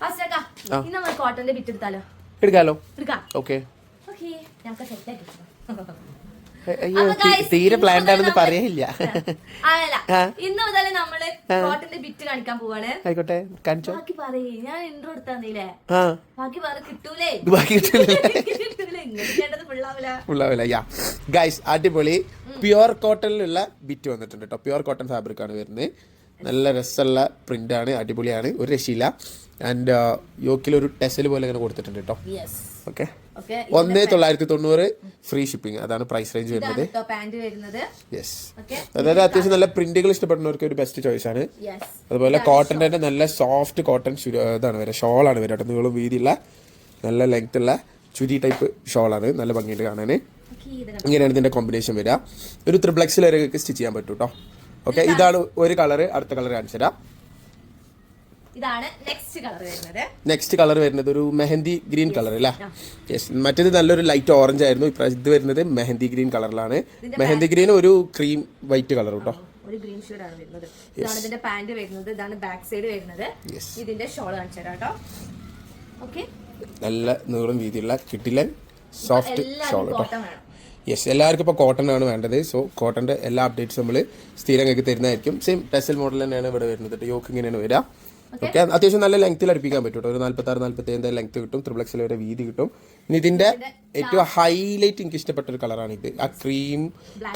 ഇന്ന് നമ്മൾ കോട്ടന്റെ ബിറ്റ് എടുത്താലോ? എടുക്കാലോ. എടുക്കാം. ഓക്കെ. ഓക്കേ, ഞങ്ങൾക്ക് സെറ്റ് ആക്കി. അയ്യോ, തീരെ പ്ലാൻഡ് ആണെന്ന് പറയില്ല. അതല്ല, ഇന്ന് മുതൽ നമ്മള് കോട്ടന്റെ ബിറ്റ് കാണിക്കാൻ പോവാണ്. ആയിക്കോട്ടെ, കാണിച്ചോ. ബാക്കി പറയേ, ഞാൻ ഇൻട്രോ എടുത്താന്നില്ലേ? ബാക്കി പറ, കിട്ടൂലേ? ബാക്കി ഫുള്ളാവില്ല. യാ ഗൈസ്, അടിപൊളി പ്യുവർ കോട്ടണിലുള്ള ബിറ്റ് വന്നിട്ടുണ്ട് കേട്ടോ. പ്യുവർ കോട്ടൺ ഫാബ്രിക് ആണ് വരുന്നത്. നല്ല രസമുള്ള പ്രിന്റ് ആണ്, അടിപൊളിയാണ്, ഒരു രക്ഷയില്ല. ആൻഡ് യോക്കിലൊരു ടെസൽ പോലെ ഇങ്ങനെ കൊടുത്തിട്ടുണ്ട് കേട്ടോ. ഓക്കെ, 1990 ഫ്രീ ഷിപ്പിംഗ്, അതാണ് പ്രൈസ് റേഞ്ച് വരുന്നത്. യെസ്, അതായത് അത്യാവശ്യം നല്ല പ്രിന്റുകൾ ഇഷ്ടപ്പെടുന്നവർക്ക് ഒരു ബെസ്റ്റ് ചോയ്സ് ആണ്. അതുപോലെ കോട്ടന്റെ തന്നെ നല്ല സോഫ്റ്റ് കോട്ടൺ ഇതാണ് വരെ, ഷോളാണ് വരെ കേട്ടോ. നീളം വീതിയുള്ള നല്ല ലെങ്ത് ഉള്ള ചുരി ടൈപ്പ് ഷോളാണ്, നല്ല ഭംഗിയുണ്ട് കാണാൻ. ഇങ്ങനെയാണ് ഇതിന്റെ കോമ്പിനേഷൻ വരിക. ഒരു ത്രിബ്ലക്സിൽ വരെ സ്റ്റിച്ച് ചെയ്യാൻ പറ്റും കേട്ടോ. ഓക്കെ, ഇതാണ് ഒരു കളറ്. അടുത്ത കളർ കാണിച്ചു തരാം. ഇതാണ് നെക്സ്റ്റ് കളർ വരുന്നത്. നെക്സ്റ്റ് കളർ വരുന്നത് ഒരു മെഹന്തി ഗ്രീൻ കളർ അല്ലേ? യെസ്, മറ്റേത് നല്ലൊരു ലൈറ്റ് ഓറഞ്ച് ആയിരുന്നു. ഇപ്രാവശ്യം ഇത് വരുന്നത് മെഹന്തി ഗ്രീൻ കളറിലാണ്. മെഹന്തി ഗ്രീൻ ഒരു ക്രീം വൈറ്റ് കളർ കേട്ടോ. ഒരു ഗ്രീൻ ഷെയ്ഡ് ആണ് വരുന്നത്. ഇതാണ് ഇതിന്റെ പാന്റ് വരുന്നത്. ഇതാണ് ബാക്ക് സൈഡ് വരുന്നത്. ഇതിന്റെ ഷോൾ കാണിച്ചു തരാം കേട്ടോ. ഓക്കെ, നല്ല നീളം വീതിയുള്ള കിട്ടിലൻ സോഫ്റ്റ് ഷോൾ കേട്ടോ. യെസ്, എല്ലാവർക്കും ഇപ്പോൾ കോട്ടൺ ആണ് വേണ്ടത്. സോ കോട്ടൻ്റെ എല്ലാ അപ്ഡേറ്റ്സും നമ്മൾ സ്ഥിരം നിങ്ങൾക്ക് തരുന്നതായിരിക്കും. സെയിം ടെസൽ മോഡൽ തന്നെയാണ് ഇവിടെ വരുന്നത്. യോക്ക് ഇങ്ങനെയാണ് വരിക. ഓക്കെ, അത്യാവശ്യം നല്ല ലെങ്ത്തിൽ അടുപ്പിക്കാൻ പറ്റും കേട്ടോ. ഒരു 46-47 ലെങ്ത് കിട്ടും. ത്രിബ്ലക്സിൽ വരെ വീതി കിട്ടും. ഇനി ഇതിന്റെ ഏറ്റവും ഹൈലൈറ്റ് എനിക്ക് ഇഷ്ടപ്പെട്ട ഒരു കളറാണ് ഇത്. ആ ക്രീം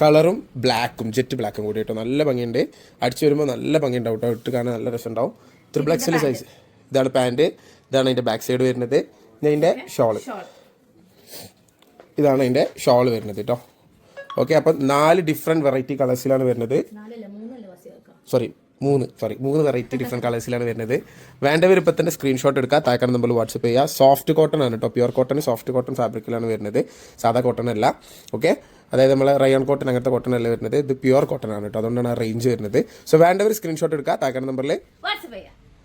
കളറും ബ്ലാക്കും, ജെറ്റ് ബ്ലാക്കും കൂടി കേട്ടോ. നല്ല ഭംഗിയുണ്ട്. അടിച്ചു വരുമ്പോൾ നല്ല ഭംഗി ഉണ്ടാവും കേട്ടോ. ഇട്ട് കാണാൻ നല്ല രസം ഉണ്ടാവും. ത്രിബ്ലക്സിൽ സൈസ്. ഇതാണ് പാൻറ്, ഇതാണ് അതിന്റെ ബാക്ക് സൈഡ് വരുന്നത്. ഇനി അതിന്റെ ഷോള്, ഇതാണ് അതിന്റെ ഷോള് വരുന്നത് കേട്ടോ. ഓക്കെ, അപ്പം 4 ഡിഫറെന്റ് വെറൈറ്റി കളേഴ്സിലാണ് വരുന്നത്. മൂന്ന് വെറൈറ്റി ഡിഫറെന്റ് കളേഴ്സിലാണ് വരുന്നത്. വേണ്ടവർ ഇപ്പം തന്നെ സ്ക്രീൻഷോട്ട് എടുക്കുക, താഴെ നമ്പറിൽ വാട്സപ്പ് ചെയ്യുക. സോഫ്റ്റ് കോട്ടൺ ആണ് കേട്ടോ. പ്യുവർ കോട്ടൺ, സോഫ്റ്റ് കോട്ടൺ ഫാബ്രിക്കിലാണ് വരുന്നത്. സാധാ കോട്ടൺ അല്ല. ഓക്കെ, അതായത് നമ്മൾ റയോൺ കോട്ടൺ അങ്ങനത്തെ കോട്ടൺ അല്ല വരുന്നത്. ഇത് പ്യുവർ കോട്ടൺ ആണ് കേട്ടോ. അതുകൊണ്ടാണ് ആ റേഞ്ച് വരുന്നത്. സോ വേണ്ടവർ സ്ക്രീൻഷോട്ട് എടുക്കുക, താഴെ നമ്പറിൽ വാട്സപ്പ് ചെയ്യുക.